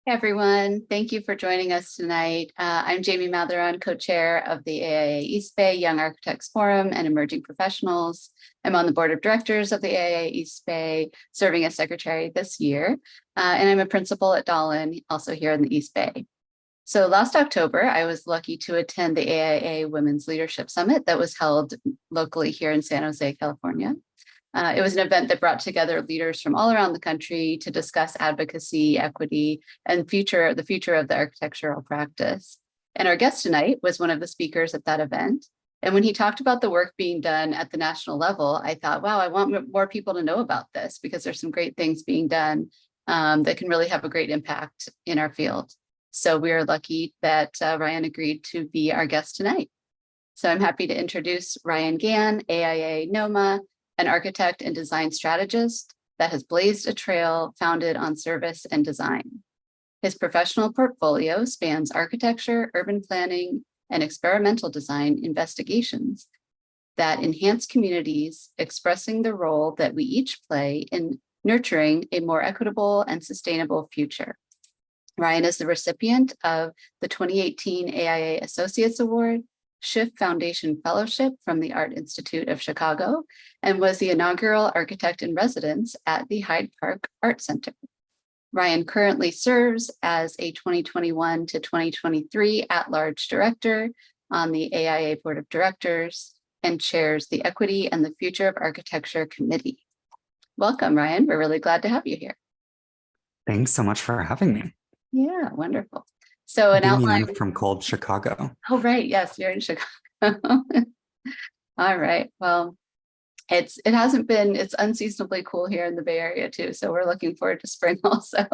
Hey everyone, thank you for joining us tonight. I'm Jamie Matheron, co-chair of the AIA East Bay Young Architects Forum and Emerging Professionals. I'm on the board of directors of the AIA East Bay, serving as secretary this year, and I'm a principal at Dahlin, also here in the East Bay. So last October, I was lucky to attend the AIA Women's Leadership Summit that was held locally here in San Jose, California. It was an event that brought together leaders from all around the country to discuss advocacy, equity, and the future of the architectural practice. And our guest tonight was one of the speakers at that event. And when he talked about the work being done at the national level, I thought, wow, I want more people to know about this because there's some great things being done that can really have a great impact in our field. So we are lucky that Ryan agreed to be our guest tonight. So I'm happy to introduce Ryan Gann, AIA NOMA, an architect and design strategist that has blazed a trail founded on service and design. His professional portfolio spans architecture, urban planning, and experimental design investigations that enhance communities, expressing the role that we each play in nurturing a more equitable and sustainable future. Ryan is the recipient of the 2018 AIA Associates Award, Schiff Foundation Fellowship from the Art Institute of Chicago, and was the inaugural architect in residence at the Hyde Park Art Center. Ryan currently serves as a 2021 to 2023 at-large director on the AIA Board of Directors and chairs the Equity and the Future of Architecture Committee. Welcome, Ryan. We're really glad to have you here. Thanks so much for having me. Yeah, wonderful. So an Beaming outline in from cold Chicago. Oh, right. Yes, you're in Chicago. All right. Well, it's unseasonably cool here in the Bay Area too. So we're looking forward to spring also.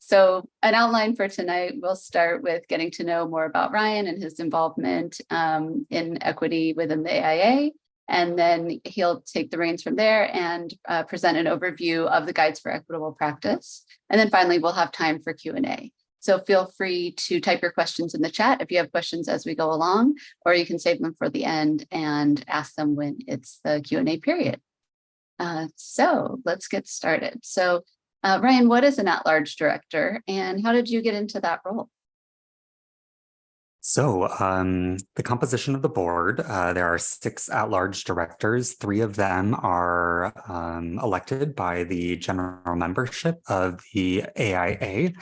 So an outline for tonight, we'll start with getting to know more about Ryan and his involvement in equity within the AIA. And then he'll take the reins from there and present an overview of the guides for equitable practice. And then finally, we'll have time for Q&A. So feel free to type your questions in the chat if you have questions as we go along, or you can save them for the end and ask them when it's the Q&A period. So let's get started. So Ryan, what is an at-large director and how did you get into that role? So the composition of the board, there are 6 at-large directors. 3 of them are elected by the general membership of the AIA,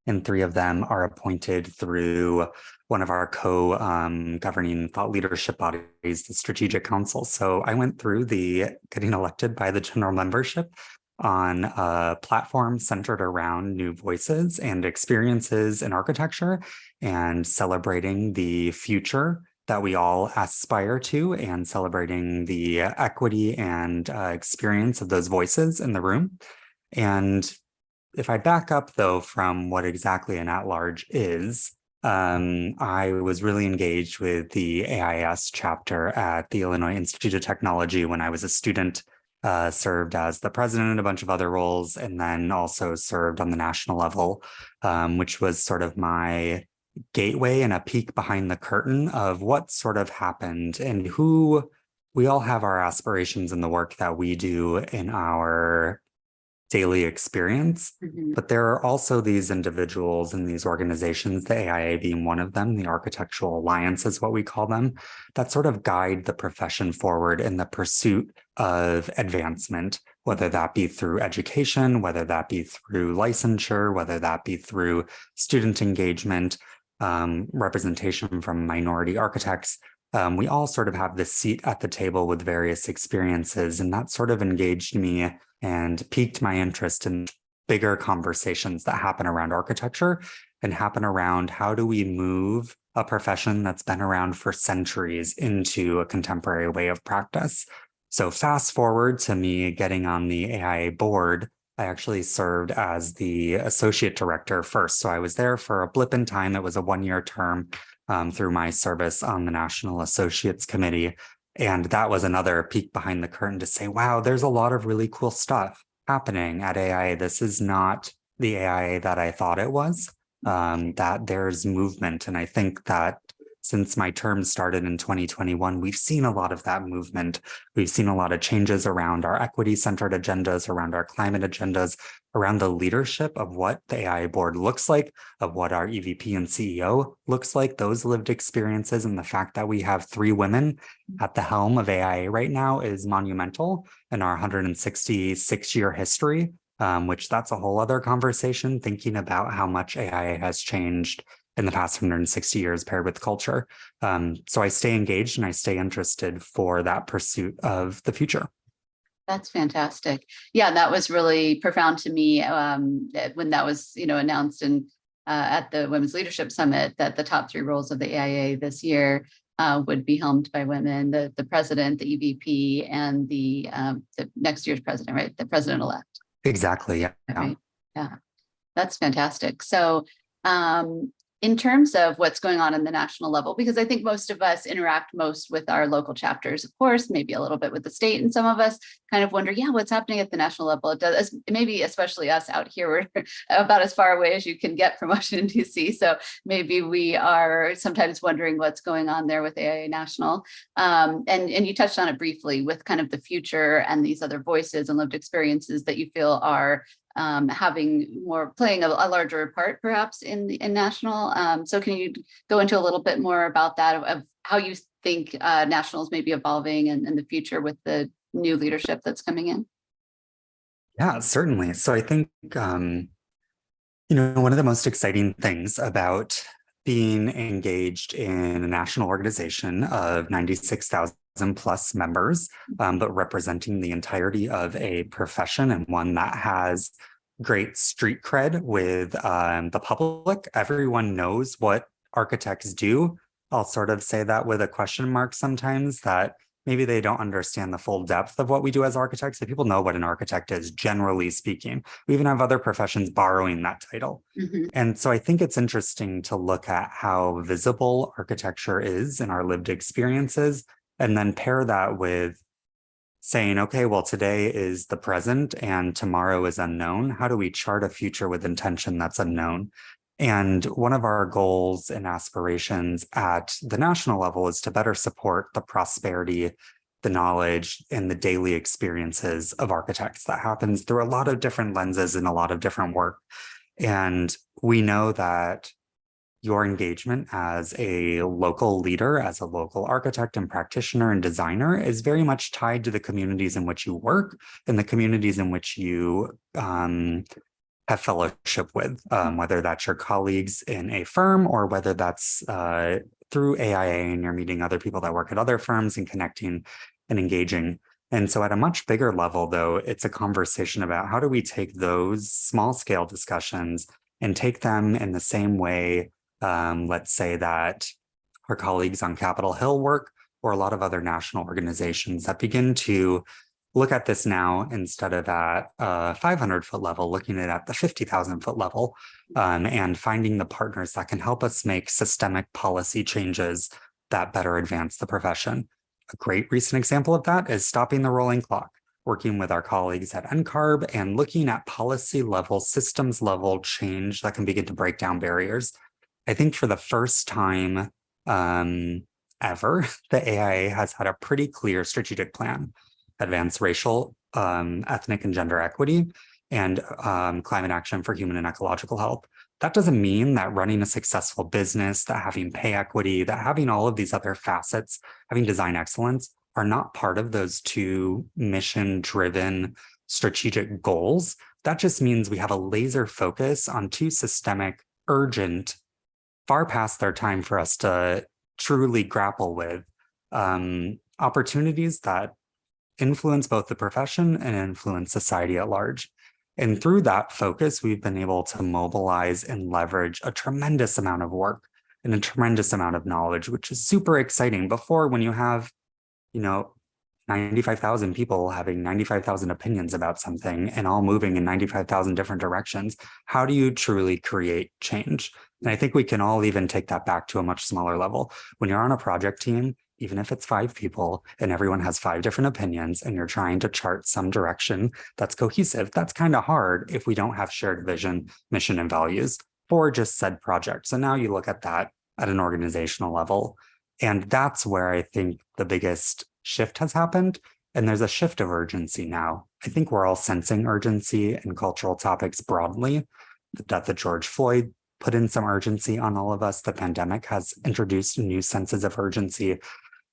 and 3 of them are appointed through one of our co-governing thought leadership bodies, the Strategic Council. So I went through the getting elected by the general membership on a platform centered around new voices and experiences in architecture and celebrating the future that we all aspire to and celebrating the equity and experience of those voices in the room. And if I back up, though, from what exactly an at-large is, I was really engaged with the AIS chapter at the Illinois Institute of Technology when I was a student. Served as the president in a bunch of other roles, and then also served on the national level, which was sort of my gateway and a peek behind the curtain of what sort of happened and who we all have our aspirations in the work that we do in our daily experience. But there are also these individuals and these organizations, the AIA being one of them, the Architectural Alliance is what we call them, that sort of guide the profession forward in the pursuit of advancement, whether that be through education, whether that be through licensure, whether that be through student engagement, representation from minority architects. We all sort of have this seat at the table with various experiences, and that sort of engaged me and piqued my interest in bigger conversations that happen around architecture and happen around how do we move a profession that's been around for centuries into a contemporary way of practice. So fast forward to me getting on the AIA board, I actually served as the associate director first. So I was there for a blip in time. It was a 1-year term through my service on the National Associates Committee. And that was another peek behind the curtain to say, wow, there's a lot of really cool stuff happening at AIA. This is not the AIA that I thought it was, that there's movement. And I think that since my term started in 2021, we've seen a lot of that movement. We've seen a lot of changes around our equity-centered agendas, around our climate agendas, around the leadership of what the AI board looks like, of what our EVP and CEO looks like, those lived experiences, and the fact that we have 3 women at the helm of AI right now is monumental in our 166-year history, which that's a whole other conversation, thinking about how much AI has changed in the past 160 years paired with culture. So I stay engaged and I stay interested for that pursuit of the future. That's fantastic. Yeah, that was really profound to me when that was, announced at the Women's Leadership Summit, that the top 3 roles of the AIA this year would be helmed by women: the president, the EVP, and the next year's president, right? The president-elect. Exactly. Yeah. Right. Yeah, that's fantastic. So, in terms of what's going on in the national level, because I think most of us interact most with our local chapters, of course, maybe a little bit with the state, and some of us kind of wonder, what's happening at the national level? It does, maybe especially us out here, we're about as far away as you can get from Washington, D.C. So maybe we are sometimes wondering what's going on there with AIA National. And you touched on it briefly with kind of the future and these other voices and lived experiences that you feel are playing a larger part perhaps in national. So can you go into a little bit more about that, of how you think nationals may be evolving in the future with the new leadership that's coming in? Yeah, certainly. So I think, one of the most exciting things about being engaged in a national organization of 96,000 plus members, but representing the entirety of a profession, and one that has great street cred with the public. Everyone knows what architects do. I'll sort of say that with a question mark sometimes, that maybe they don't understand the full depth of what we do as architects. So people know what an architect is, generally speaking. We even have other professions borrowing that title. Mm-hmm. And so I think it's interesting to look at how visible architecture is in our lived experiences, and then pair that with saying, okay, well, today is the present and tomorrow is unknown. How do we chart a future with intention that's unknown? And one of our goals and aspirations at the national level is to better support the prosperity, the knowledge, and the daily experiences of architects. That happens through a lot of different lenses and a lot of different work. And we know that your engagement as a local leader, as a local architect and practitioner and designer, is very much tied to the communities in which you work and the communities in which you have fellowship with, whether that's your colleagues in a firm or whether that's through AIA and you're meeting other people that work at other firms and connecting and engaging. And so at a much bigger level, though, it's a conversation about how do we take those small scale discussions and take them in the same way, let's say, that our colleagues on Capitol Hill work, or a lot of other national organizations that begin to look at this now instead of at a 500-foot level, looking at the 50,000-foot level, and finding the partners that can help us make systemic policy changes that better advance the profession. A great recent example of that is stopping the rolling clock, working with our colleagues at NCARB and looking at policy level, systems level change that can begin to break down barriers. I think for the first time ever, the AIA has had a pretty clear strategic plan: advance racial, ethnic, and gender equity, and climate action for human and ecological health. That doesn't mean that running a successful business, that having pay equity, that having all of these other facets, having design excellence, are not part of those 2 mission-driven strategic goals. That just means we have a laser focus on 2 systemic, urgent, far past their time for us to truly grapple with opportunities that influence both the profession and influence society at large. And through that focus, we've been able to mobilize and leverage a tremendous amount of work and a tremendous amount of knowledge, which is super exciting. Before, when you have, 95,000 people having 95,000 opinions about something and all moving in 95,000 different directions, how do you truly create change? And I think we can all even take that back to a much smaller level. When you're on a project team, even if it's 5 people and everyone has 5 different opinions and you're trying to chart some direction that's cohesive, that's kind of hard if we don't have shared vision, mission, and values for just said project. So now you look at that at an organizational level. And that's where I think the biggest shift has happened. And there's a shift of urgency now. I think we're all sensing urgency in cultural topics broadly. The death of George Floyd put in some urgency on all of us. The pandemic has introduced new senses of urgency.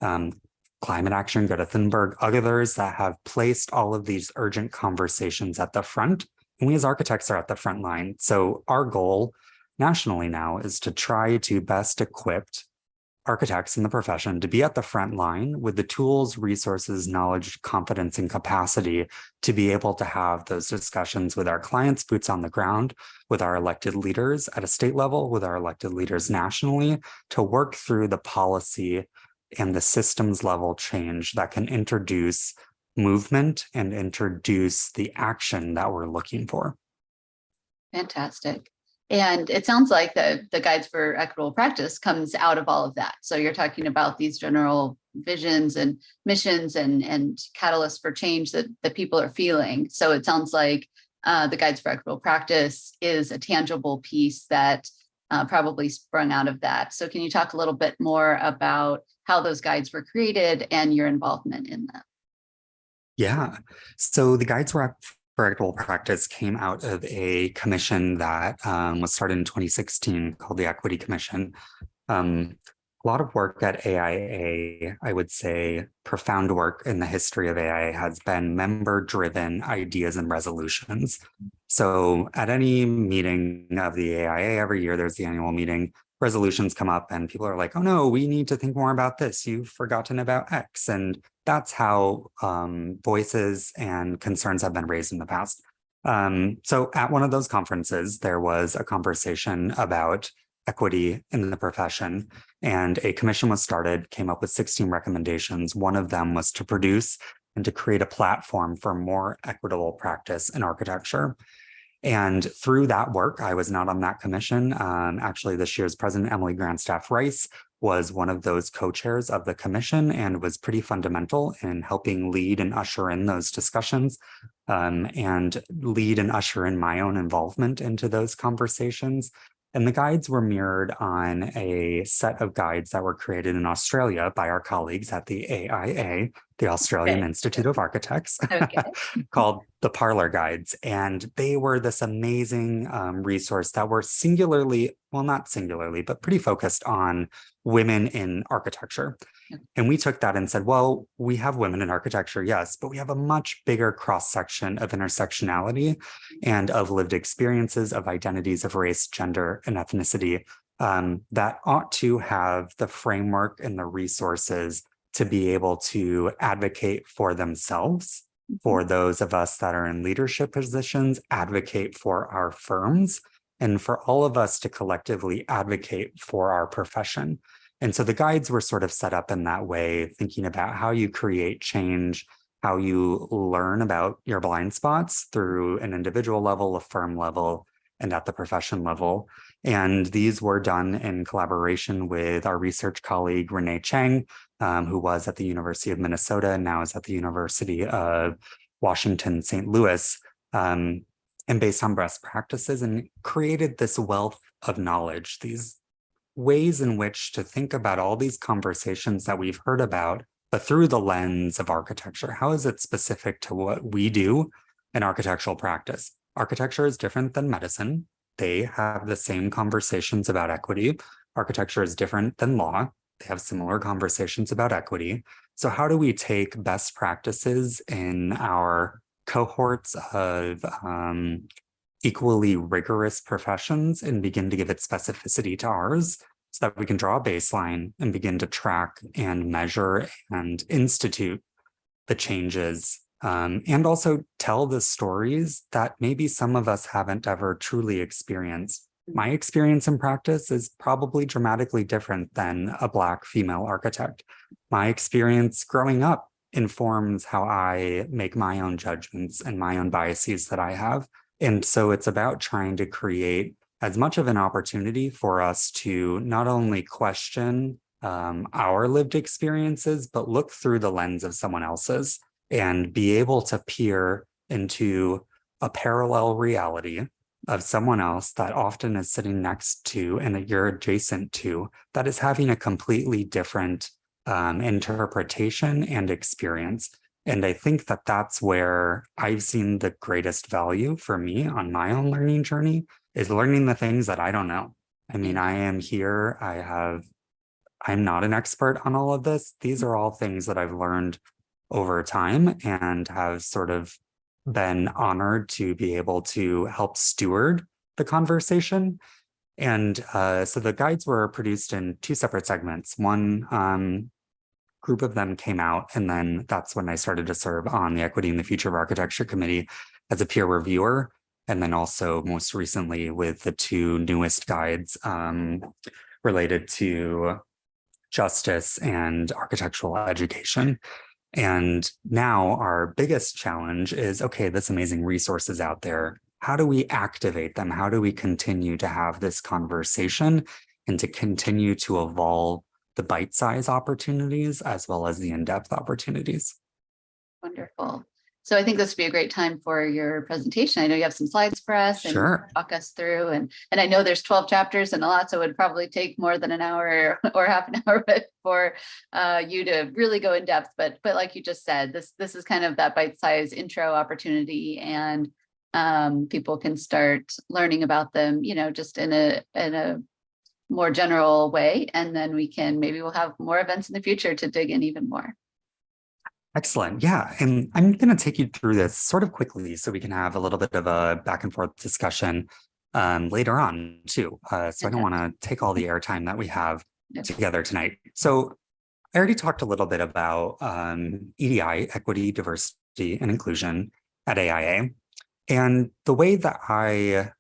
Climate action, Greta Thunberg, others that have placed all of these urgent conversations at the front. And we as architects are at the front line. So our goal nationally now is to try to best equip architects in the profession to be at the front line with the tools, resources, knowledge, confidence, and capacity to be able to have those discussions with our clients, boots on the ground, with our elected leaders at a state level, with our elected leaders nationally, to work through the policy and the systems level change that can introduce movement and introduce the action that we're looking for. Fantastic. And it sounds like the guides for equitable practice comes out of all of that. So you're talking about these general visions and missions and catalysts for change that people are feeling. So it sounds like the guides for equitable practice is a tangible piece that probably sprung out of that. So can you talk a little bit more about how those guides were created and your involvement in them? Yeah. So the guides for equitable practice came out of a commission that was started in 2016 called the Equity Commission. A lot of work at AIA, I would say profound work in the history of AIA has been member-driven ideas and resolutions. So at any meeting of the AIA every year, there's the annual meeting, resolutions come up and people are like, oh no, we need to think more about this. You've forgotten about X. And that's how voices and concerns have been raised in the past. So at one of those conferences, there was a conversation about equity in the profession, and a commission was started, came up with 16 recommendations. One of them was to produce and to create a platform for more equitable practice in architecture. And through that work, I was not on that commission. Actually, this year's president, Emily Grandstaff Rice, was one of those co-chairs of the commission and was pretty fundamental in helping lead and usher in those discussions and lead and usher in my own involvement into those conversations. And the guides were mirrored on a set of guides that were created in Australia by our colleagues at the AIA, the Australian Institute of Architects, called the Parlor Guides. And they were this amazing resource that were singularly, well, not singularly, but pretty focused on women in architecture. And we took that and said, well, we have women in architecture, yes, but we have a much bigger cross-section of intersectionality and of lived experiences, of identities of race, gender, and ethnicity that ought to have the framework and the resources to be able to advocate for themselves, for those of us that are in leadership positions, advocate for our firms, and for all of us to collectively advocate for our profession. And so the guides were sort of set up in that way, thinking about how you create change, how you learn about your blind spots through an individual level, a firm level, and at the profession level. And these were done in collaboration with our research colleague, Renee Chang, who was at the University of Minnesota and now is at the University of Washington, St. Louis, and based on best practices, and created this wealth of knowledge, these ways in which to think about all these conversations that we've heard about, but through the lens of architecture. How is it specific to what we do in architectural practice? Architecture is different than medicine. They have the same conversations about equity. Architecture is different than law. They have similar conversations about equity. So how do we take best practices in our cohorts of equally rigorous professions and begin to give it specificity to ours so that we can draw a baseline and begin to track and measure and institute the changes and also tell the stories that maybe some of us haven't ever truly experienced. My experience in practice is probably dramatically different than a Black female architect. My experience growing up informs how I make my own judgments and my own biases that I have. And so it's about trying to create as much of an opportunity for us to not only question our lived experiences, but look through the lens of someone else's and be able to peer into a parallel reality of someone else that often is sitting next to and that you're adjacent to that is having a completely different interpretation and experience. And I think that that's where I've seen the greatest value for me on my own learning journey, is learning the things that I don't know. I mean, I am here, I'm not an expert on all of this. These are all things that I've learned over time and have sort of been honored to be able to help steward the conversation. And so the guides were produced in two separate segments. One group of them came out, and then that's when I started to serve on the Equity in the Future of Architecture Committee as a peer reviewer. And then also most recently with the two newest guides related to justice and architectural education. And now our biggest challenge is, okay, this amazing resource is out there. How do we activate them? How do we continue to have this conversation and to continue to evolve the bite-sized opportunities as well as the in-depth opportunities? Wonderful. So I think this would be a great time for your presentation. I know you have some slides for us and Sure. walk us through. And I know there's 12 chapters and a lot, so it would probably take more than an hour or half an hour for you to really go in depth. But like you just said, this is kind of that bite-sized intro opportunity, and people can start learning about them, just in a more general way. And then maybe we'll have more events in the future to dig in even more. Excellent. Yeah. And I'm going to take you through this sort of quickly so we can have a little bit of a back and forth discussion later on too. So I don't want to take all the airtime that we have together tonight. So I already talked a little bit about EDI, equity, diversity, and inclusion at AIA. And the way that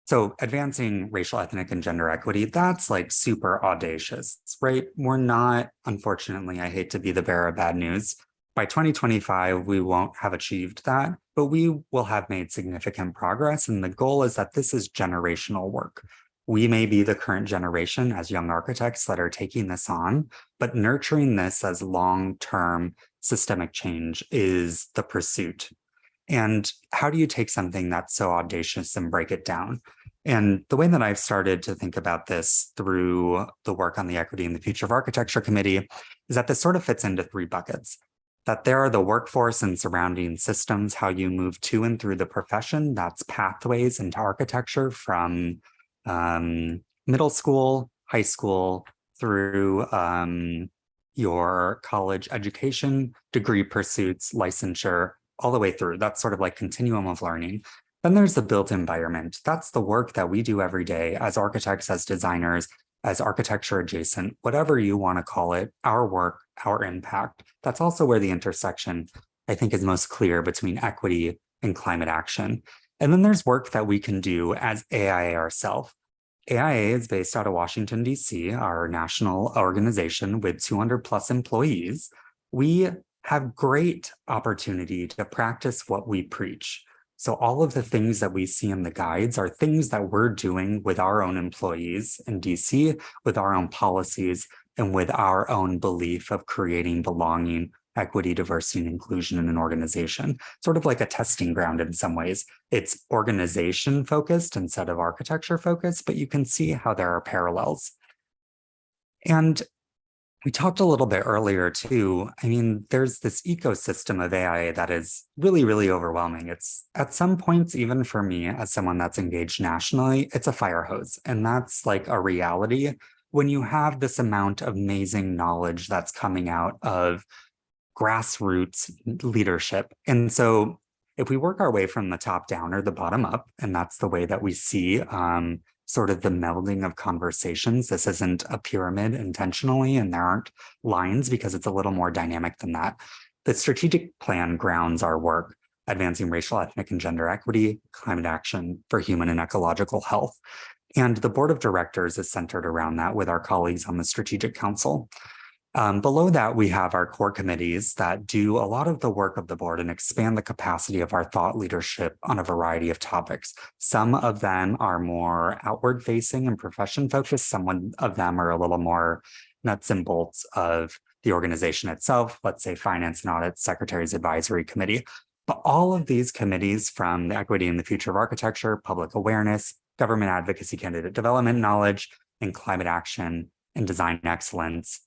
so advancing racial, ethnic, and gender equity, that's like super audacious, right? We're not, unfortunately, I hate to be the bearer of bad news. By 2025, we won't have achieved that, but we will have made significant progress. And the goal is that this is generational work. We may be the current generation as young architects that are taking this on, but nurturing this as long-term systemic change is the pursuit. And how do you take something that's so audacious and break it down? And the way that I've started to think about this through the work on the Equity in the Future of Architecture Committee is that this sort of fits into three buckets. That there are the workforce and surrounding systems, how you move to and through the profession, that's pathways into architecture from middle school, high school, through your college education, degree pursuits, licensure, all the way through. That's sort of like continuum of learning. Then there's the built environment. That's the work that we do every day as architects, as designers, as architecture adjacent, whatever you want to call it, our work, our impact. That's also where the intersection, I think, is most clear between equity and climate action. And then there's work that we can do as AIA ourselves. AIA is based out of Washington, D.C., our national organization with 200 plus employees. We have great opportunity to practice what we preach. So all of the things that we see in the guides are things that we're doing with our own employees in DC, with our own policies, and with our own belief of creating belonging, equity, diversity, and inclusion in an organization. Sort of like a testing ground in some ways. It's organization focused instead of architecture focused, but you can see how there are parallels. And we talked a little bit earlier too. I mean, there's this ecosystem of AI that is really, really overwhelming. It's at some points, even for me as someone that's engaged nationally, it's a fire hose. And that's like a reality when you have this amount of amazing knowledge that's coming out of grassroots leadership. And so if we work our way from the top down or the bottom up, and that's the way that we see sort of the melding of conversations. This isn't a pyramid intentionally, and there aren't lines because it's a little more dynamic than that. The strategic plan grounds our work, advancing racial, ethnic, and gender equity, climate action for human and ecological health. And the board of directors is centered around that with our colleagues on the Strategic Council. Below that, we have our core committees that do a lot of the work of the board and expand the capacity of our thought leadership on a variety of topics. Some of them are more outward facing and profession focused. Some of them are a little more nuts and bolts of the organization itself. Let's say Finance and Audit Secretary's Advisory Committee. But all of these committees, from the Equity and the Future of Architecture, Public Awareness, Government Advocacy, Candidate Development Knowledge, and Climate Action and Design Excellence,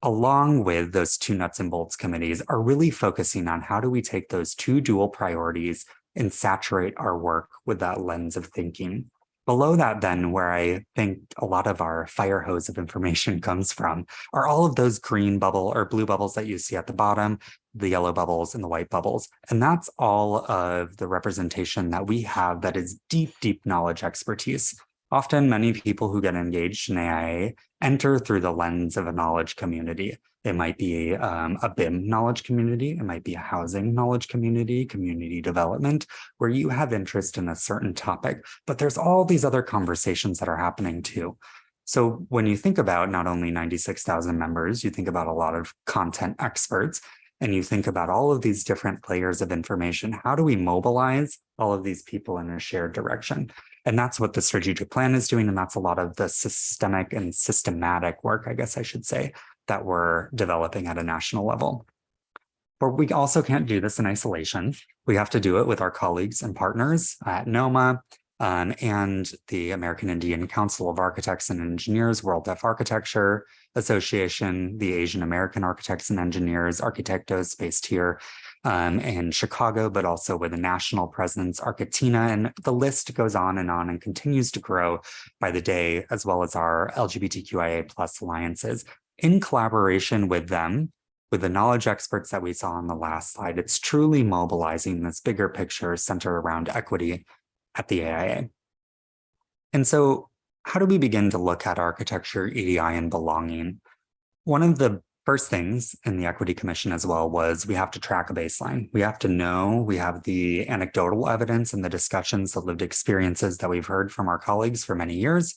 along with those two nuts and bolts committees, are really focusing on how do we take those two dual priorities and saturate our work with that lens of thinking. Below that, then, where I think a lot of our fire hose of information comes from, are all of those green bubble or blue bubbles that you see at the bottom, the yellow bubbles and the white bubbles. And that's all of the representation that we have that is deep, deep knowledge expertise. Often, many people who get engaged in AIA enter through the lens of a knowledge community. It might be a BIM knowledge community. It might be a housing knowledge community, community development, where you have interest in a certain topic. But there's all these other conversations that are happening too. So when you think about not only 96,000 members, you think about a lot of content experts, and you think about all of these different layers of information. How do we mobilize all of these people in a shared direction? And that's what the strategic plan is doing. And that's a lot of the systemic and systematic work, I guess I should say, that we're developing at a national level. But we also can't do this in isolation. We have to do it with our colleagues and partners at NOMA and the American Indian Council of Architects and Engineers, World Deaf Architecture Association, the Asian American Architects and Engineers, Arquitectos, based here in Chicago, but also with a national presence, Argentina, and the list goes on and continues to grow by the day, as well as our LGBTQIA+ alliances. In collaboration with them, with the knowledge experts that we saw on the last slide, it's truly mobilizing this bigger picture centered around equity at the AIA. And so how do we begin to look at architecture, EDI, and belonging? One of the first things in the Equity Commission as well was we have to track a baseline. We have to know, we have the anecdotal evidence and the discussions, the lived experiences that we've heard from our colleagues for many years,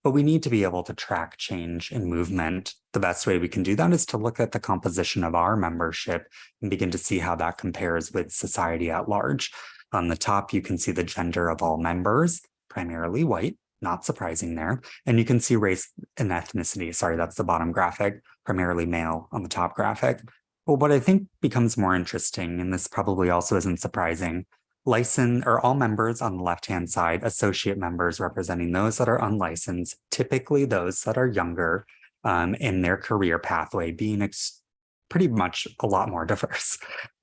but we need to be able to track change and movement. The best way we can do that is to look at the composition of our membership and begin to see how that compares with society at large. On the top, you can see the gender of all members, primarily white, not surprising there. And you can see race and ethnicity. Sorry, that's the bottom graphic, primarily male on the top graphic. But what I think becomes more interesting, and this probably also isn't surprising, all members on the left-hand side, associate members representing those that are unlicensed, typically those that are younger in their career pathway, being pretty much a lot more diverse.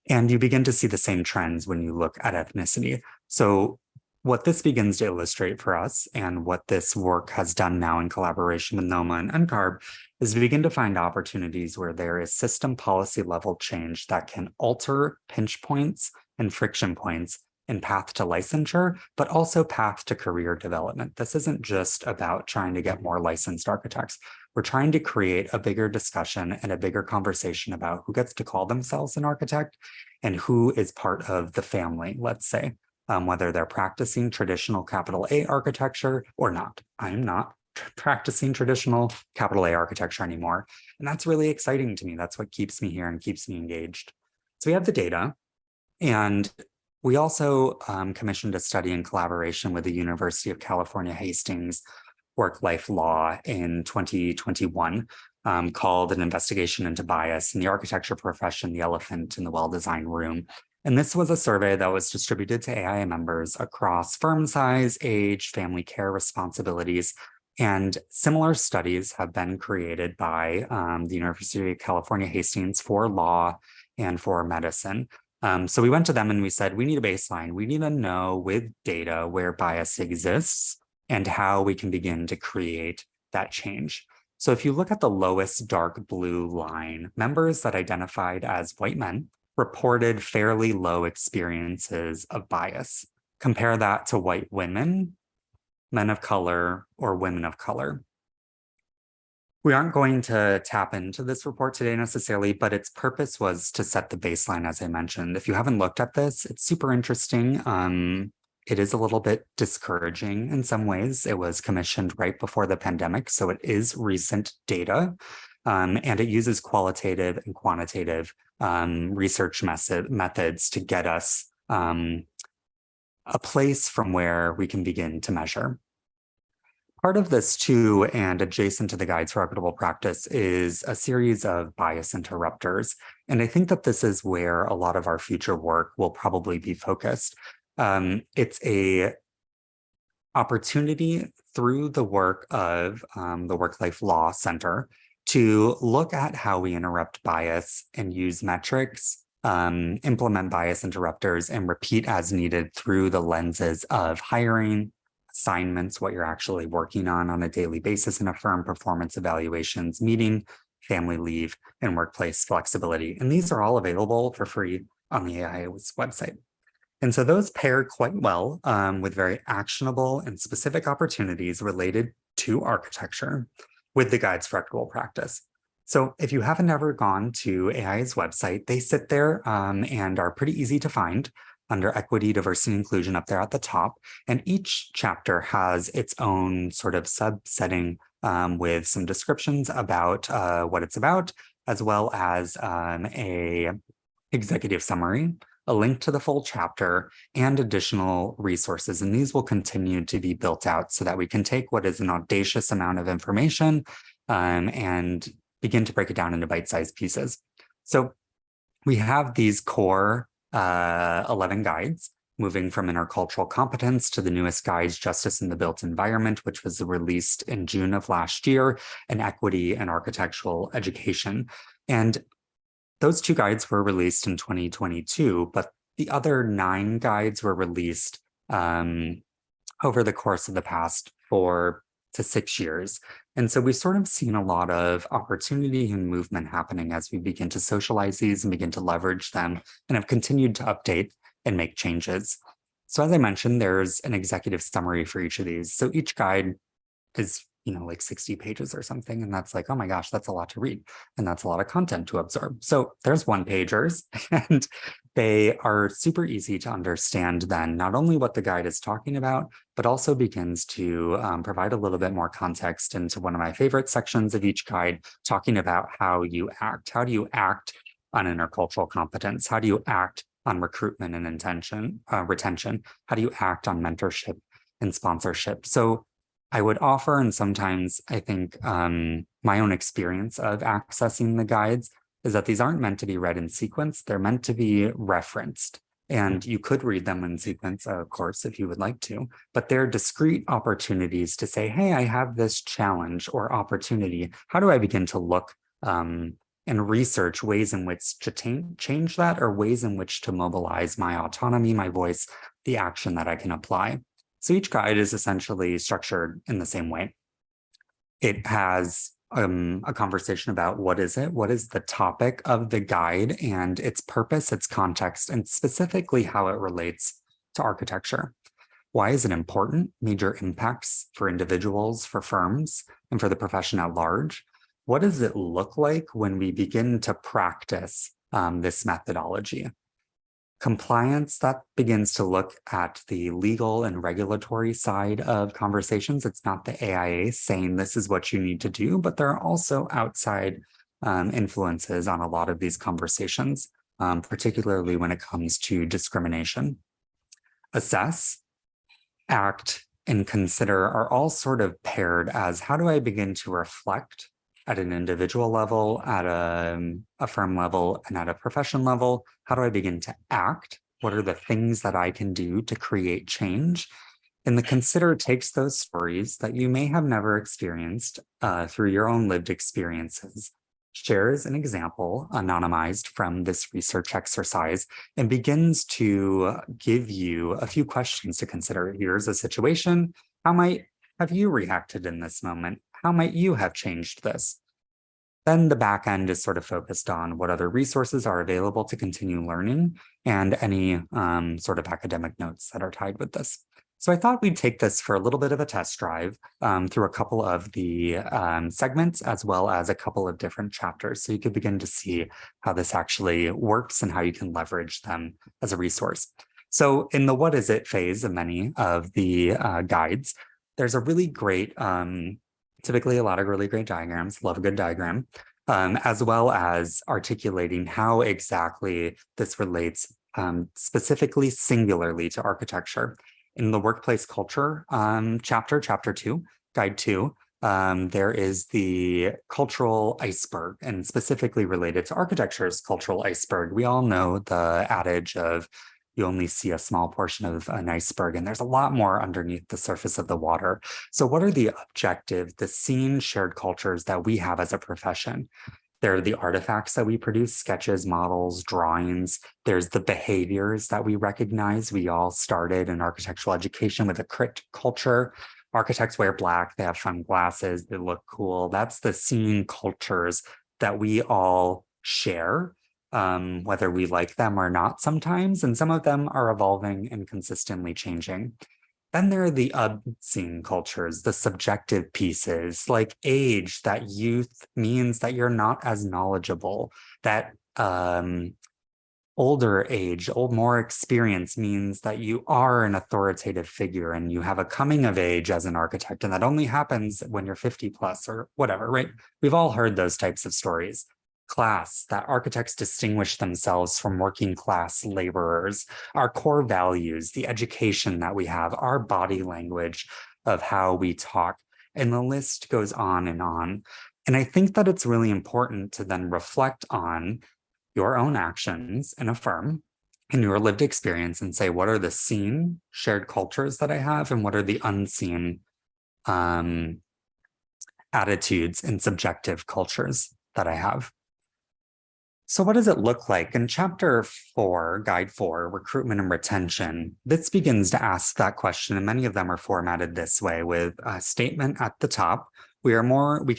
And you begin to see the same trends when you look at ethnicity. So what this begins to illustrate for us, and what this work has done now in collaboration with NOMA and NCARB, is begin to find opportunities where there is system policy level change that can alter pinch points and friction points in path to licensure, but also path to career development. This isn't just about trying to get more licensed architects. We're trying to create a bigger discussion and a bigger conversation about who gets to call themselves an architect and who is part of the family, let's say. Whether they're practicing traditional capital A architecture or not. I'm not practicing traditional capital A architecture anymore. And that's really exciting to me. That's what keeps me here and keeps me engaged. So we have the data, and we also commissioned a study in collaboration with the University of California, Hastings Work-Life Law in 2021 called An Investigation into Bias in the Architecture Profession, the Elephant in the Well-Designed Room. And this was a survey that was distributed to AIA members across firm size, age, family care responsibilities. And similar studies have been created by the University of California, Hastings for law and for medicine. So we went to them and we said, we need a baseline. We need to know with data where bias exists and how we can begin to create that change. So if you look at the lowest dark blue line, members that identified as white men reported fairly low experiences of bias. Compare that to white women, men of color, or women of color. We aren't going to tap into this report today necessarily, but its purpose was to set the baseline, as I mentioned. If you haven't looked at this, it's super interesting. It is a little bit discouraging in some ways. It was commissioned right before the pandemic, so it is recent data. And it uses qualitative and quantitative research methods to get us a place from where we can begin to measure. Part of this too, and adjacent to the guides for equitable practice, is a series of bias interrupters. And I think that this is where a lot of our future work will probably be focused. It's a opportunity through the work of the Work-Life Law Center to look at how we interrupt bias and use metrics, implement bias interrupters, and repeat as needed through the lenses of hiring, assignments, what you're actually working on a daily basis in a firm, performance evaluations, meeting, family leave, and workplace flexibility. And these are all available for free on the AIA's website. And so those pair quite well with very actionable and specific opportunities related to architecture with the guides for equitable practice. So if you haven't ever gone to AIA's website, they sit there and are pretty easy to find under equity, diversity, and inclusion up there at the top. And each chapter has its own sort of subsetting with some descriptions about what it's about, as well as a executive summary, a link to the full chapter, and additional resources. And these will continue to be built out so that we can take what is an audacious amount of information and begin to break it down into bite-sized pieces. So we have these core 11 guides, moving from intercultural competence to the newest guides, Justice in the Built Environment, which was released in June of last year, and Equity and Architectural Education. And those two guides were released in 2022, but the other 9 guides were released over the course of the past 4 to 6 years. And so we've sort of seen a lot of opportunity and movement happening as we begin to socialize these and begin to leverage them, and have continued to update and make changes. So as I mentioned, there's an executive summary for each of these. So each guide is, like 60 pages or something. And that's like, oh my gosh, that's a lot to read. And that's a lot of content to absorb. So there's one-pagers, and they are super easy to understand then, not only what the guide is talking about, but also begins to provide a little bit more context into one of my favorite sections of each guide, talking about how you act. How do you act on intercultural competence? How do you act on recruitment and retention? How do you act on mentorship and sponsorship? So I would offer, and sometimes I think my own experience of accessing the guides is that these aren't meant to be read in sequence. They're meant to be referenced. And you could read them in sequence, of course, if you would like to, but they're discrete opportunities to say, hey, I have this challenge or opportunity. How do I begin to look and research ways in which to change that, or ways in which to mobilize my autonomy, my voice, the action that I can apply? So each guide is essentially structured in the same way. It has a conversation about what is it, what is the topic of the guide, and its purpose, its context, and specifically how it relates to architecture. Why is it important? Major impacts for individuals, for firms, and for the profession at large. What does it look like when we begin to practice this methodology? Compliance, that begins to look at the legal and regulatory side of conversations. It's not the AIA saying this is what you need to do, but there are also outside influences on a lot of these conversations, particularly when it comes to discrimination. Assess, act, and consider are all sort of paired as, how do I begin to reflect at an individual level, at a firm level, and at a profession level? How do I begin to act? What are the things that I can do to create change? And the consider takes those stories that you may have never experienced through your own lived experiences, shares an example anonymized from this research exercise, and begins to give you a few questions to consider. Here's a situation. How might have you reacted in this moment? How might you have changed this? Then the back end is sort of focused on what other resources are available to continue learning, and any sort of academic notes that are tied with this. So I thought we'd take this for a little bit of a test drive through a couple of the segments, as well as a couple of different chapters, so you could begin to see how this actually works and how you can leverage them as a resource. So in the what is it phase of many of the guides, there's a really great typically a lot of really great diagrams, love a good diagram, as well as articulating how exactly this relates specifically singularly to architecture. In the workplace culture chapter 2, guide 2, there is the cultural iceberg, and specifically related to architecture's cultural iceberg. We all know the adage of you only see a small portion of an iceberg, and there's a lot more underneath the surface of the water. So what are the objective, the seen shared cultures that we have as a profession? There are the artifacts that we produce, sketches, models, drawings. There's the behaviors that we recognize. We all started in architectural education with a crit culture. Architects wear black, they have fun glasses, they look cool. That's the seen cultures that we all share, whether we like them or not sometimes. And some of them are evolving and consistently changing. Then there are the unseen cultures, the subjective pieces, like age, that youth means that you're not as knowledgeable, that older age, more experience means that you are an authoritative figure and you have a coming of age as an architect. And that only happens when you're 50 plus or whatever, right? We've all heard those types of stories. Class, that architects distinguish themselves from working class laborers, our core values, the education that we have, our body language of how we talk, and the list goes on. And I think that it's really important to then reflect on your own actions in a firm and your lived experience and say, what are the seen shared cultures that I have, and what are the unseen attitudes and subjective cultures that I have? So what does it look like? In chapter 4, guide 4, recruitment and retention, this begins to ask that question, and many of them are formatted this way with a statement at the top. We can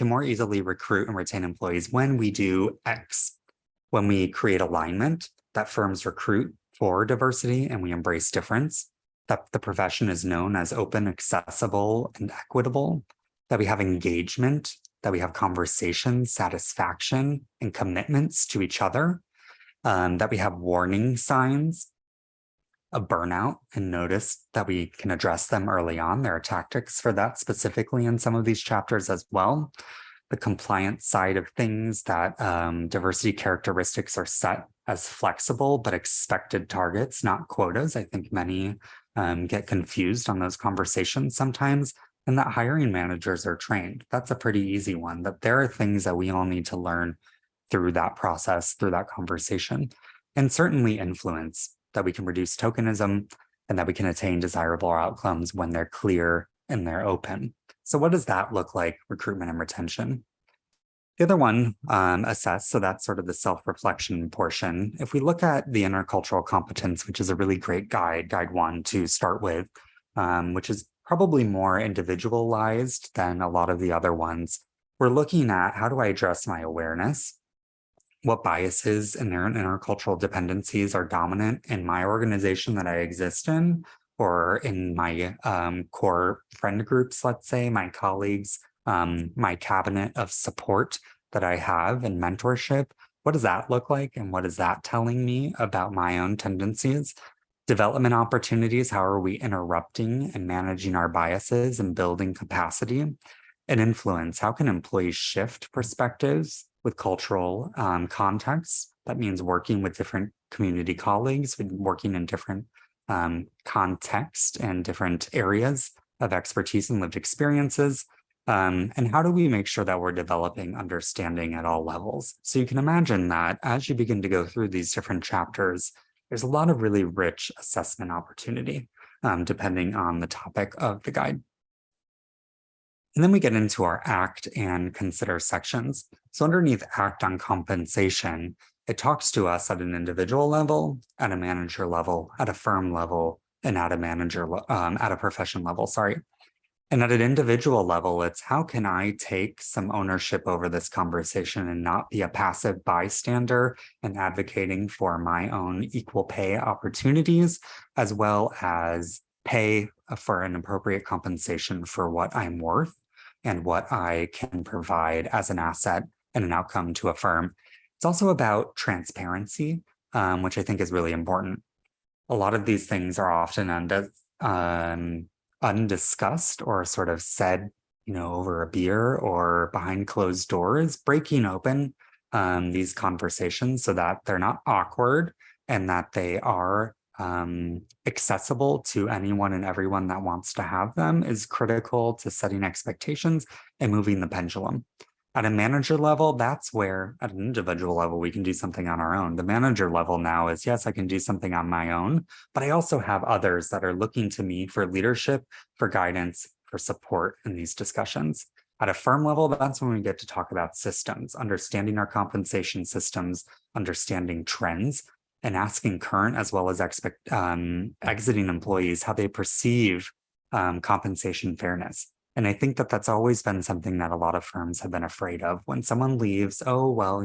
more easily recruit and retain employees when we do X. When we create alignment, that firms recruit for diversity and we embrace difference, that the profession is known as open, accessible, and equitable, that we have engagement, that we have conversation, satisfaction, and commitments to each other, that we have warning signs of burnout and notice that we can address them early on. There are tactics for that specifically in some of these chapters as well. The compliance side of things, that diversity characteristics are set as flexible but expected targets, not quotas. I think many get confused on those conversations sometimes. And that hiring managers are trained. That's a pretty easy one, that there are things that we all need to learn through that process, through that conversation. And certainly influence, that we can reduce tokenism and that we can attain desirable outcomes when they're clear and they're open. So what does that look like, recruitment and retention? The other one, assess, so that's sort of the self-reflection portion. If we look at the intercultural competence, which is a really great guide 1 to start with, which is probably more individualized than a lot of the other ones. We're looking at, how do I address my awareness? What biases and intercultural dependencies are dominant in my organization that I exist in, or in my core friend groups, let's say, my colleagues, my cabinet of support that I have and mentorship? What does that look like? And what is that telling me about my own tendencies? Development opportunities, how are we interrupting and managing our biases and building capacity? And influence, how can employees shift perspectives with cultural contexts? That means working with different community colleagues, working in different contexts and different areas of expertise and lived experiences. And how do we make sure that we're developing understanding at all levels? So you can imagine that as you begin to go through these different chapters, there's a lot of really rich assessment opportunity, depending on the topic of the guide. And then we get into our act and consider sections. So underneath act on compensation, it talks to us at an individual level, at a manager level, at a firm level, and at a profession level, sorry. And at an individual level, it's how can I take some ownership over this conversation and not be a passive bystander and advocating for my own equal pay opportunities, as well as pay for an appropriate compensation for what I'm worth and what I can provide as an asset and an outcome to a firm. It's also about transparency, which I think is really important. A lot of these things are often undiscussed or sort of said, over a beer or behind closed doors. Breaking open these conversations so that they're not awkward and that they are accessible to anyone and everyone that wants to have them is critical to setting expectations and moving the pendulum. At a manager level, that's where at an individual level, we can do something on our own. The manager level now is, yes, I can do something on my own, but I also have others that are looking to me for leadership, for guidance, for support in these discussions. At a firm level, that's when we get to talk about systems, understanding our compensation systems, understanding trends, and asking current as well as exiting employees how they perceive compensation fairness. And I think that that's always been something that a lot of firms have been afraid of. When someone leaves, oh, well,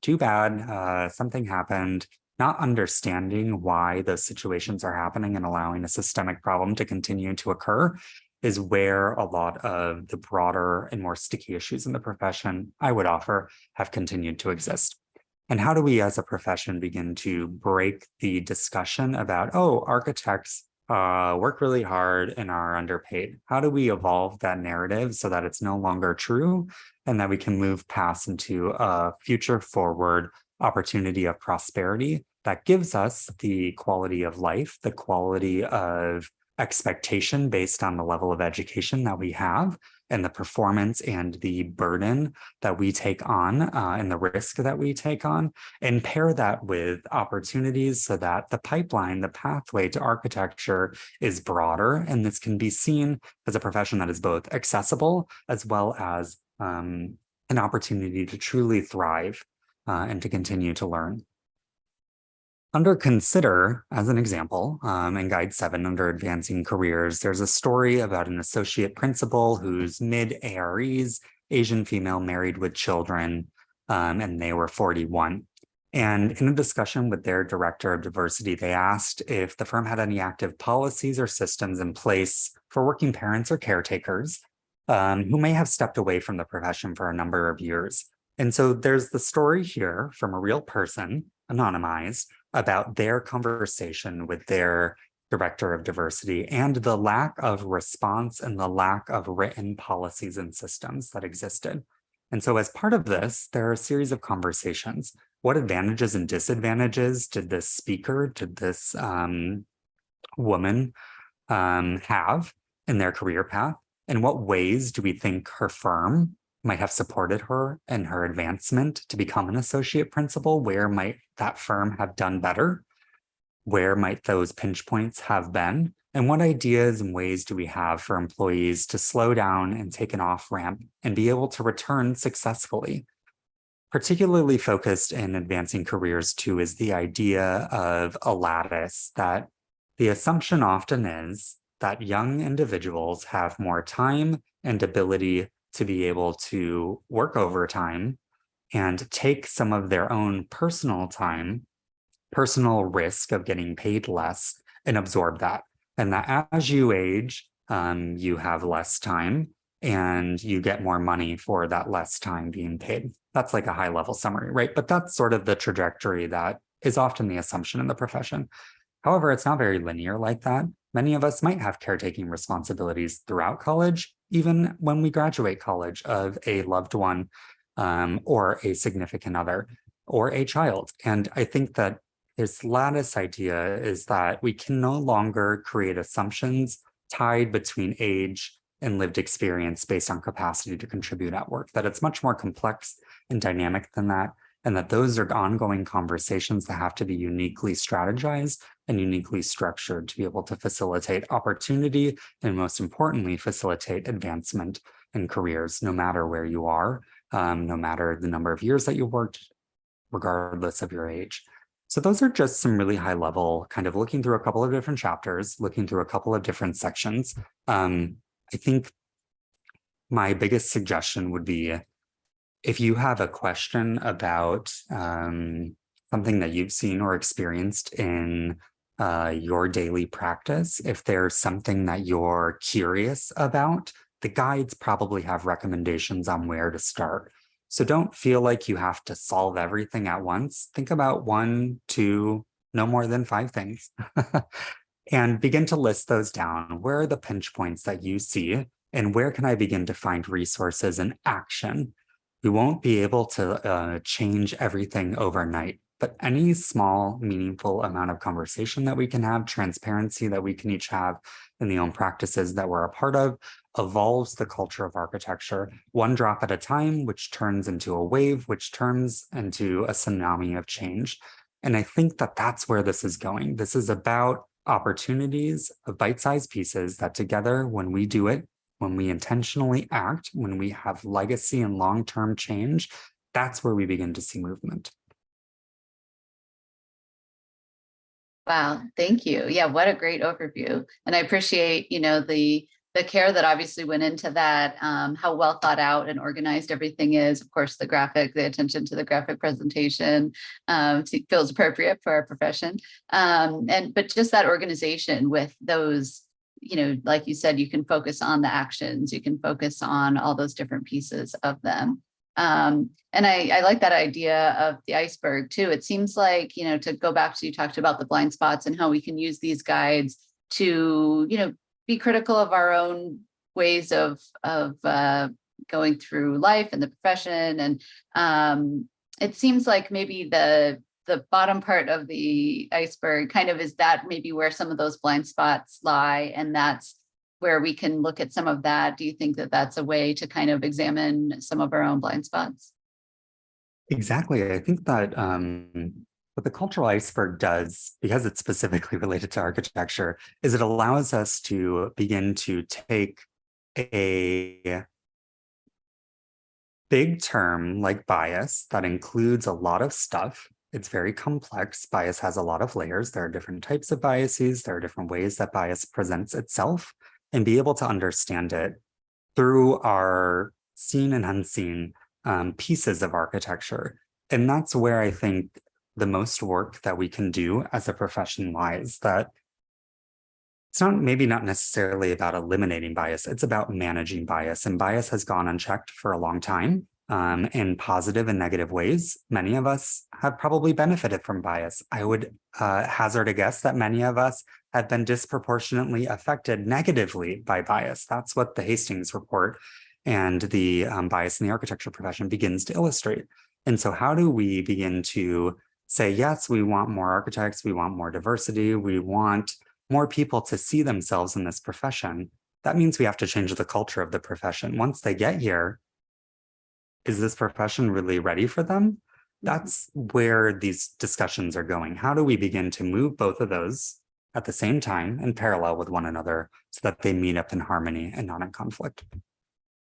too bad, something happened, not understanding why those situations are happening and allowing a systemic problem to continue to occur is where a lot of the broader and more sticky issues in the profession, I would offer, have continued to exist. And how do we as a profession begin to break the discussion about, oh, architects work really hard and are underpaid? How do we evolve that narrative so that it's no longer true and that we can move past into a future forward opportunity of prosperity that gives us the quality of life, the quality of expectation based on the level of education that we have and the performance and the burden that we take on and the risk that we take on, and pair that with opportunities so that the pipeline, the pathway to architecture is broader. And this can be seen as a profession that is both accessible as well as an opportunity to truly thrive and to continue to learn. Under consider, as an example, in Guide 7 under advancing careers, there's a story about an associate principal who's mid-AREs, Asian female married with children, and they were 41. And in a discussion with their director of diversity, they asked if the firm had any active policies or systems in place for working parents or caretakers who may have stepped away from the profession for a number of years. And so there's the story here from a real person, anonymized, about their conversation with their director of diversity and the lack of response and the lack of written policies and systems that existed. And so as part of this, there are a series of conversations. What advantages and disadvantages did this speaker, did this woman have in their career path? In what ways do we think her firm might have supported her in her advancement to become an associate principal? Where might that firm have done better? Where might those pinch points have been? And what ideas and ways do we have for employees to slow down and take an off-ramp and be able to return successfully? Particularly focused in advancing careers too is the idea of a lattice, that the assumption often is that young individuals have more time and ability to be able to work overtime and take some of their own personal time, personal risk of getting paid less, and absorb that. And that as you age, you have less time and you get more money for that less time being paid. That's like a high level summary, right? But that's sort of the trajectory that is often the assumption in the profession. However, it's not very linear like that. Many of us might have caretaking responsibilities throughout college, even when we graduate college, of a loved one or a significant other or a child. And I think that this lattice idea is that we can no longer create assumptions tied between age and lived experience based on capacity to contribute at work, that it's much more complex and dynamic than that, and that those are ongoing conversations that have to be uniquely strategized and uniquely structured to be able to facilitate opportunity and, most importantly, facilitate advancement in careers, no matter where you are, no matter the number of years that you worked, regardless of your age. So those are just some really high level, kind of looking through a couple of different chapters, looking through a couple of different sections. I think my biggest suggestion would be, if you have a question about something that you've seen or experienced in your daily practice, if there's something that you're curious about, the guides probably have recommendations on where to start. So don't feel like you have to solve everything at once. Think about 1, 2, no more than 5 things. And begin to list those down. Where are the pinch points that you see? And where can I begin to find resources and action? We won't be able to change everything overnight. but any small, meaningful amount of conversation that we can have, transparency that we can each have in the own practices that we're a part of, evolves the culture of architecture one drop at a time, which turns into a wave, which turns into a tsunami of change. And I think that that's where this is going. This is about opportunities of bite-sized pieces that together, when we do it, when we intentionally act, when we have legacy and long-term change, that's where we begin to see movement. Wow, thank you. Yeah, what a great overview. And I appreciate, the care that obviously went into that, how well thought out and organized everything is. Of course, the attention to the graphic presentation feels appropriate for our profession. But just that organization with those, like you said, you can focus on the actions, you can focus on all those different pieces of them. And I like that idea of the iceberg too. It seems like, to go back to, you talked about the blind spots and how we can use these guides to, be critical of our own ways of going through life and the profession. And it seems like maybe the bottom part of the iceberg kind of is that maybe where some of those blind spots lie, and that's where we can look at some of that. Do you think that that's a way to kind of examine some of our own blind spots? Exactly. I think that what the cultural iceberg does, because it's specifically related to architecture, is it allows us to begin to take a big term like bias that includes a lot of stuff. It's very complex. Bias has a lot of layers. There are different types of biases. There are different ways that bias presents itself, and be able to understand it through our seen and unseen pieces of architecture. And that's where I think the most work that we can do as a profession lies. That it's maybe not necessarily about eliminating bias, it's about managing bias. And bias has gone unchecked for a long time in positive and negative ways. Many of us have probably benefited from bias. I would hazard a guess that many of us have been disproportionately affected negatively by bias. That's what the Hastings report and the bias in the architecture profession begins to illustrate. And so how do we begin to say, yes, we want more architects, we want more diversity, we want more people to see themselves in this profession? That means we have to change the culture of the profession. Once they get here, is this profession really ready for them? That's where these discussions are going. How do we begin to move both of those at the same time in parallel with one another so that they meet up in harmony and not in conflict?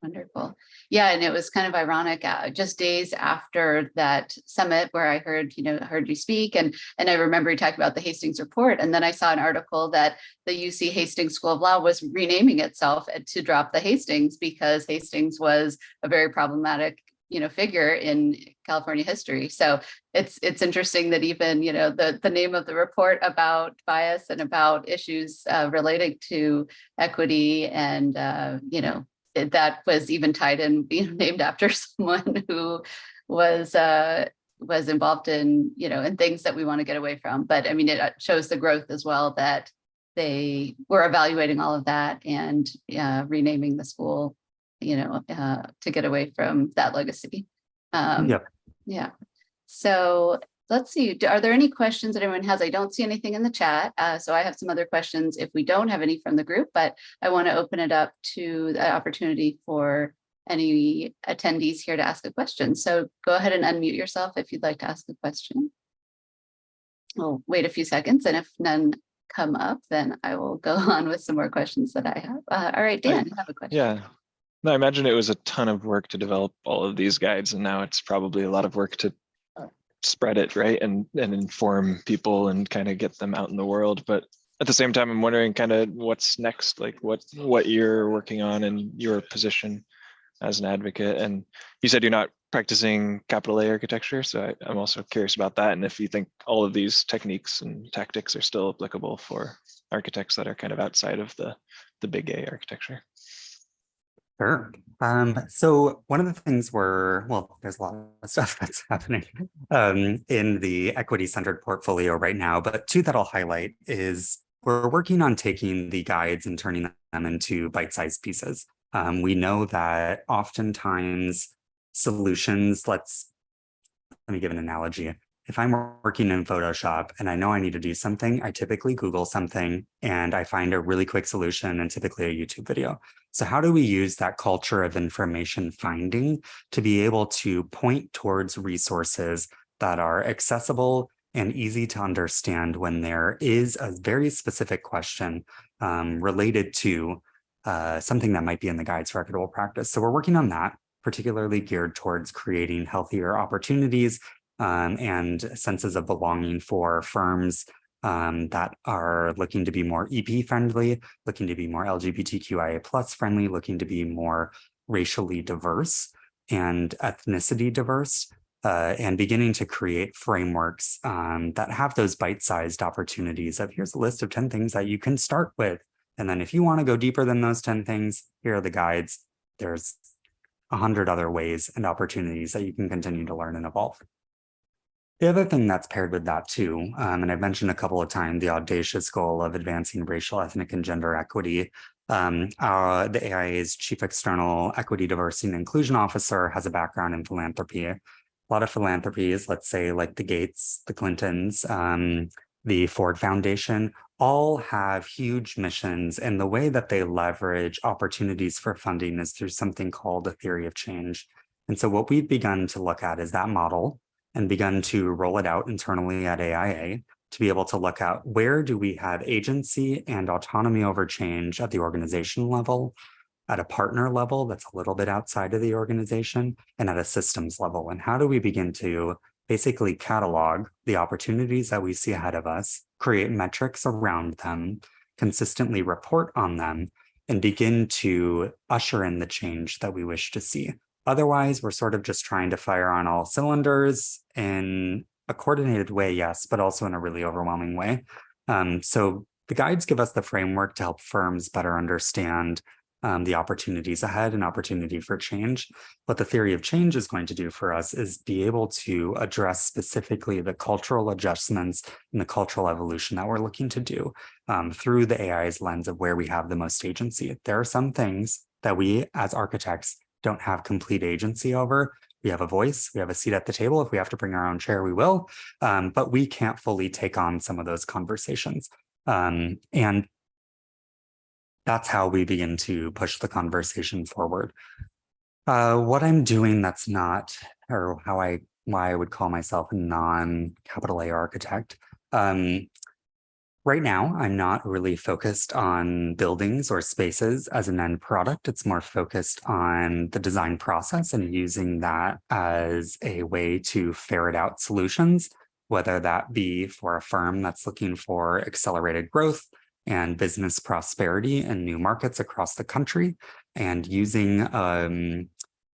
Wonderful. Yeah, and it was kind of ironic, just days after that summit where I heard you speak, and I remember you talking about the Hastings report, and then I saw an article that the UC Hastings School of Law was renaming itself to drop the Hastings because Hastings was a very problematic figure in California history. So it's interesting that even the name of the report about bias and about issues relating to equity and that was even tied in, named after someone who was involved in, in things that we want to get away from. But I mean, it shows the growth as well, that they were evaluating all of that and renaming the school, to get away from that legacy. Yep. Yeah. So let's see. Are there any questions that anyone has? I don't see anything in the chat. So I have some other questions if we don't have any from the group, but I want to open it up to the opportunity for any attendees here to ask a question. So go ahead and unmute yourself if you'd like to ask a question. We'll wait a few seconds, and if none come up, then I will go on with some more questions that I have. All right, Dan, you have a question. Yeah. No, I imagine it was a ton of work to develop all of these guides, and now it's probably a lot of work to spread it, right, and inform people and kind of get them out in the world. But at the same time, I'm wondering kind of what's next, like what you're working on and your position as an advocate. And you said you're not practicing capital A architecture, so I'm also curious about that, and if you think all of these techniques and tactics are still applicable for architects that are kind of outside of the big A architecture. Sure. So one of the things there's a lot of stuff that's happening in the equity-centered portfolio right now, but two that I'll highlight is we're working on taking the guides and turning them into bite-sized pieces. We know that oftentimes solutions, let me give an analogy. if I'm working in Photoshop and I know I need to do something, I typically Google something and I find a really quick solution and typically a YouTube video. So how do we use that culture of information finding to be able to point towards resources that are accessible and easy to understand when there is a very specific question related to something that might be in the guides for equitable practice? So we're working on that, particularly geared towards creating healthier opportunities and senses of belonging for firms that are looking to be more EP friendly, looking to be more LGBTQIA plus friendly, looking to be more racially diverse and ethnicity diverse, and beginning to create frameworks that have those bite-sized opportunities of here's a list of 10 things that you can start with. And then if you want to go deeper than those 10 things, here are the guides. There's 100 other ways and opportunities that you can continue to learn and evolve. The other thing that's paired with that too, and I've mentioned a couple of times, the audacious goal of advancing racial, ethnic, and gender equity. The AIA's Chief External Equity, Diversity, and Inclusion Officer has a background in philanthropy. A lot of philanthropies, let's say like the Gates, the Clintons, the Ford Foundation, all have huge missions, and the way that they leverage opportunities for funding is through something called a theory of change. And so what we've begun to look at is that model and begun to roll it out internally at AIA to be able to look at where do we have agency and autonomy over change at the organization level, at a partner level that's a little bit outside of the organization, and at a systems level. And how do we begin to basically catalog the opportunities that we see ahead of us, create metrics around them, consistently report on them, and begin to usher in the change that we wish to see. Otherwise, we're sort of just trying to fire on all cylinders in a coordinated way, yes, but also in a really overwhelming way. So the guides give us the framework to help firms better understand the opportunities ahead and opportunity for change. What the theory of change is going to do for us is be able to address specifically the cultural adjustments and the cultural evolution that we're looking to do through the AI's lens of where we have the most agency. There are some things that we as architects don't have complete agency over. We have a voice, we have a seat at the table. If we have to bring our own chair, we will, but we can't fully take on some of those conversations. And that's how we begin to push the conversation forward. What I'm doing that's not, or why I would call myself a non-capital A architect. Right now, I'm not really focused on buildings or spaces as an end product. It's more focused on the design process and using that as a way to ferret out solutions, whether that be for a firm that's looking for accelerated growth and business prosperity in new markets across the country, and using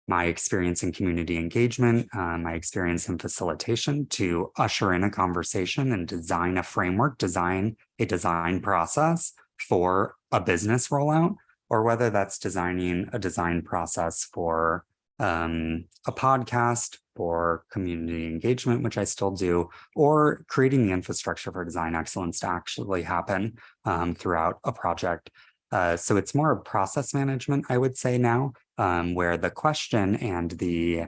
my experience in community engagement, my experience in facilitation to usher in a conversation and design a framework, design a design process for a business rollout, or whether that's designing a design process for a podcast, for community engagement, which I still do, or creating the infrastructure for design excellence to actually happen throughout a project. So it's more of process management, I would say now, where the question and the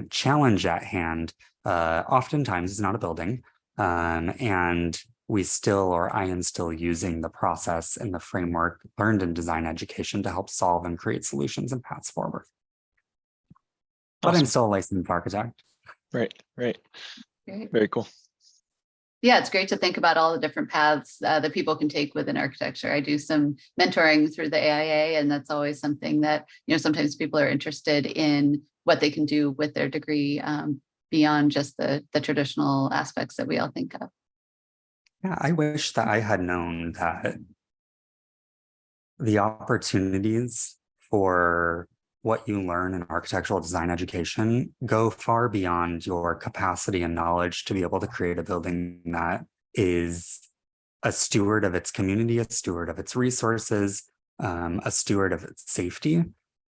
challenge at hand oftentimes is not a building. And we still, or I am still using the process and the framework learned in design education to help solve and create solutions and paths forward. But Awesome. I'm still a licensed architect. Right. Great. Very cool. Yeah, it's great to think about all the different paths that people can take within architecture. I do some mentoring through the AIA, and that's always something that, sometimes people are interested in what they can do with their degree beyond just the traditional aspects that we all think of. Yeah, I wish that I had known that the opportunities for what you learn in architectural design education go far beyond your capacity and knowledge to be able to create a building that is a steward of its community, a steward of its resources, a steward of its safety.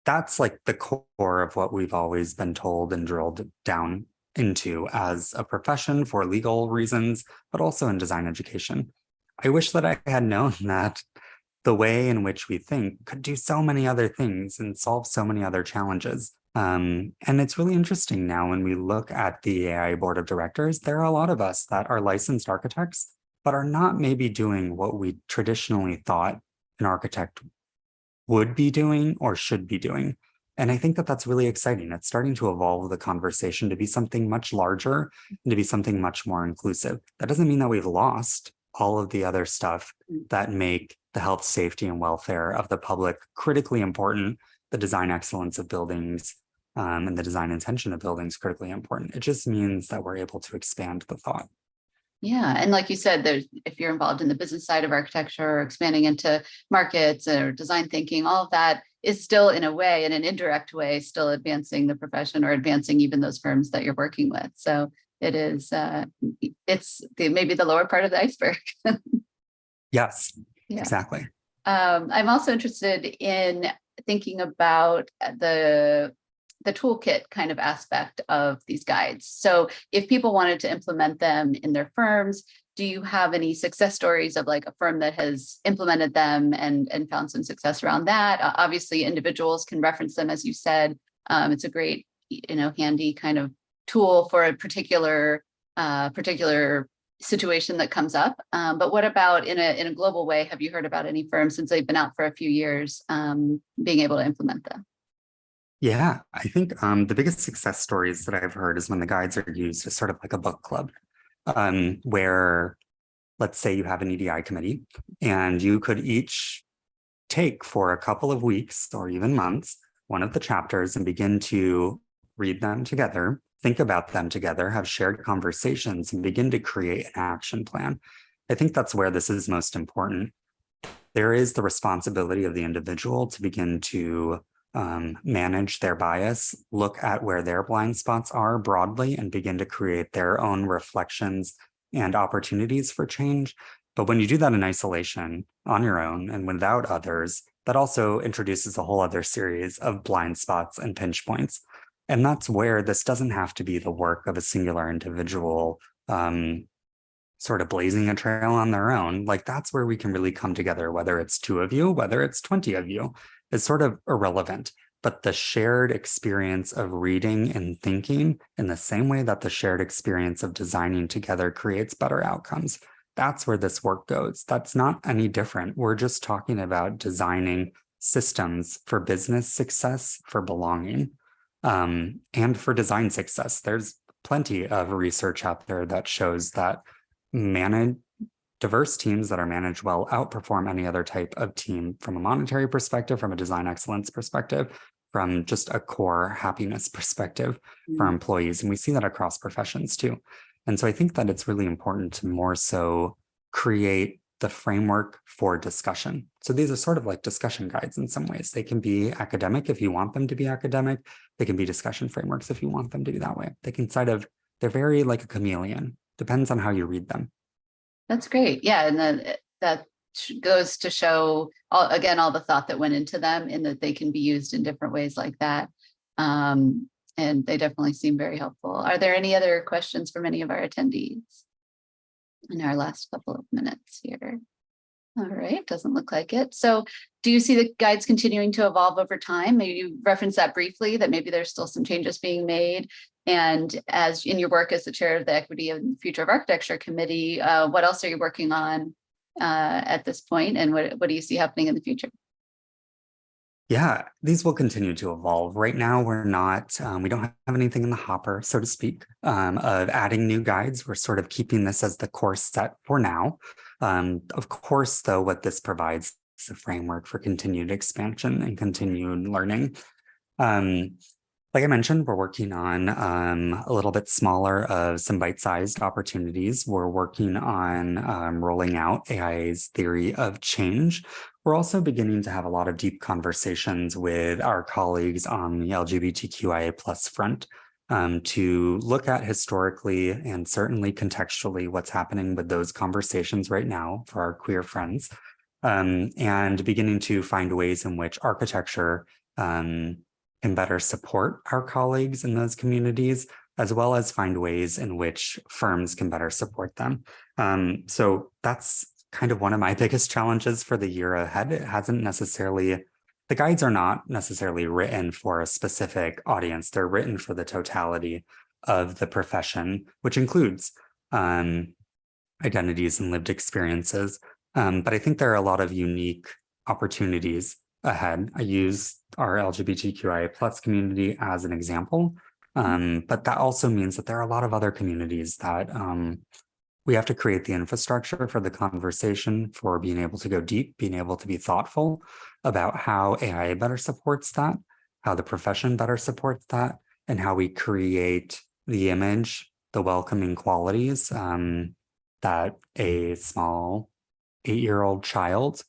That's like the core of what we've always been told and drilled down into as a profession for legal reasons, but also in design education. I wish that I had known that the way in which we think could do so many other things and solve so many other challenges. And it's really interesting now when we look at the AI board of directors, there are a lot of us that are licensed architects, but are not maybe doing what we traditionally thought an architect would be doing or should be doing. And I think that that's really exciting. It's starting to evolve the conversation to be something much larger and to be something much more inclusive. That doesn't mean that we've lost all of the other stuff that make the health, safety, and welfare of the public critically important, the design excellence of buildings, and the design intention of buildings critically important. It just means that we're able to expand the thought. Yeah, and like you said, if you're involved in the business side of architecture or expanding into markets or design thinking, all of that is still in a way, in an indirect way, still advancing the profession or advancing even those firms that you're working with. So it is, it's maybe the lower part of the iceberg. Yes, Yeah. exactly. I'm also interested in thinking about the toolkit kind of aspect of these guides. So if people wanted to implement them in their firms, do you have any success stories of like a firm that has implemented them and found some success around that? Obviously, individuals can reference them, as you said. It's a great, handy kind of tool for a particular situation that comes up. But what about in a global way? Have you heard about any firms since they've been out for a few years being able to implement them? Yeah, I think the biggest success stories that I've heard is when the guides are used as sort of like a book club, where let's say you have an EDI committee and you could each take for a couple of weeks or even months one of the chapters and begin to read them together, think about them together, have shared conversations, and begin to create an action plan. I think that's where this is most important. There is the responsibility of the individual to begin to manage their bias, look at where their blind spots are broadly, and begin to create their own reflections and opportunities for change. But when you do that in isolation on your own and without others, that also introduces a whole other series of blind spots and pinch points. And that's where this doesn't have to be the work of a singular individual sort of blazing a trail on their own. Like that's where we can really come together, whether it's 2 of you, whether it's 20 of you, is sort of irrelevant. But the shared experience of reading and thinking in the same way that the shared experience of designing together creates better outcomes. That's where this work goes. That's not any different. We're just talking about designing systems for business success, for belonging, and for design success. There's plenty of research out there that shows that diverse teams that are managed well outperform any other type of team from a monetary perspective, from a design excellence perspective, from just a core happiness perspective for employees. And we see that across professions too. And so I think that it's really important to more so create the framework for discussion. So these are sort of like discussion guides in some ways. They can be academic if you want them to be academic. They can be discussion frameworks if you want them to be that way. They can they're very like a chameleon. Depends on how you read them. That's great. Yeah. And then that goes to show all the thought that went into them and that they can be used in different ways like that. And they definitely seem very helpful. Are there any other questions from any of our attendees in our last couple of minutes here? All right, doesn't look like it. So do you see the guides continuing to evolve over time? Maybe you referenced that briefly, that maybe there's still some changes being made. And as in your work as the chair of the Equity and Future of Architecture Committee, what else are you working on at this point? And what do you see happening in the future? Yeah, these will continue to evolve. Right now, we don't have anything in the hopper, so to speak, of adding new guides. We're sort of keeping this as the core set for now. Of course, though, what this provides is a framework for continued expansion and continued learning. Like I mentioned, we're working on a little bit smaller of some bite-sized opportunities. We're working on rolling out AIA's theory of change. We're also beginning to have a lot of deep conversations with our colleagues on the LGBTQIA+ front to look at historically and certainly contextually what's happening with those conversations right now for our queer friends, and beginning to find ways in which architecture can better support our colleagues in those communities, as well as find ways in which firms can better support them. So that's kind of one of my biggest challenges for the year ahead. It hasn't necessarily the guides are not necessarily written for a specific audience. They're written for the totality of the profession, which includes identities and lived experiences. But I think there are a lot of unique opportunities ahead. I use our LGBTQIA plus community as an example, but that also means that there are a lot of other communities that we have to create the infrastructure for the conversation, for being able to go deep, being able to be thoughtful about how AI better supports that, how the profession better supports that, and how we create the image, the welcoming qualities that a small 8-year-old child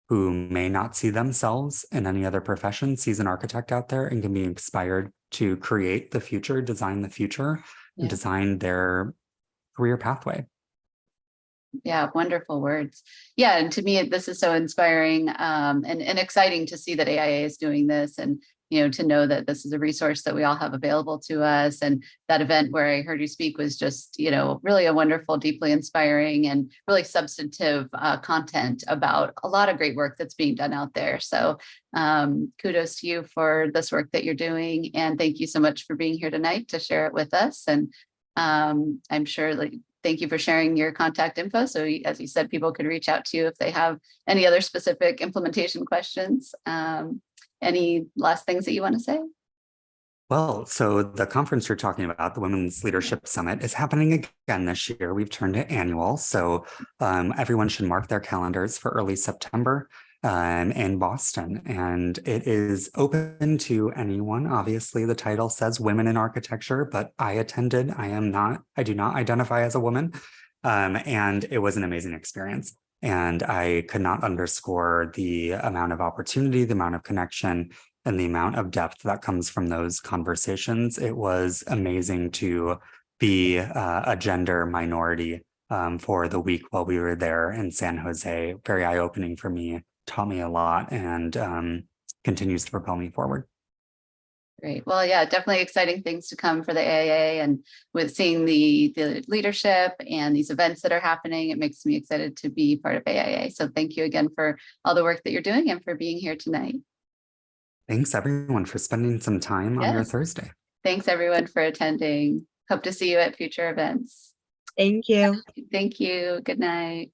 who may not see themselves in any other profession sees an architect out there and can be inspired to create the future, design the future, and design their career pathway. Yeah, wonderful words. Yeah, and to me, this is so inspiring and exciting to see that AIA is doing this, and to know that this is a resource that we all have available to us. And that event where I heard you speak was just, really a wonderful, deeply inspiring, and really substantive content about a lot of great work that's being done out there. So kudos to you for this work that you're doing, and thank you so much for being here tonight to share it with us. And I'm sure thank you for sharing your contact info. So as you said, people could reach out to you if they have any other specific implementation questions. Any last things that you want to say? Well, so the conference you're talking about, the Women's Leadership Summit, is happening again this year. We've turned it annual. So everyone should mark their calendars for early September in Boston. And it is open to anyone. Obviously, the title says Women in Architecture, but I attended. I do not identify as a woman. And it was an amazing experience. And I could not underscore the amount of opportunity, the amount of connection, and the amount of depth that comes from those conversations. It was amazing to be a gender minority for the week while we were there in San Jose. Very eye-opening for me, taught me a lot, and continues to propel me forward. Great. Well, yeah, definitely exciting things to come for the AIA, and with seeing the leadership and these events that are happening, it makes me excited to be part of AIA. So thank you again for all the work that you're doing and for being here tonight. Thanks everyone for spending some time on your Thursday. Thanks everyone for attending. Hope to see you at future events. Thank you. Thank you. Good night.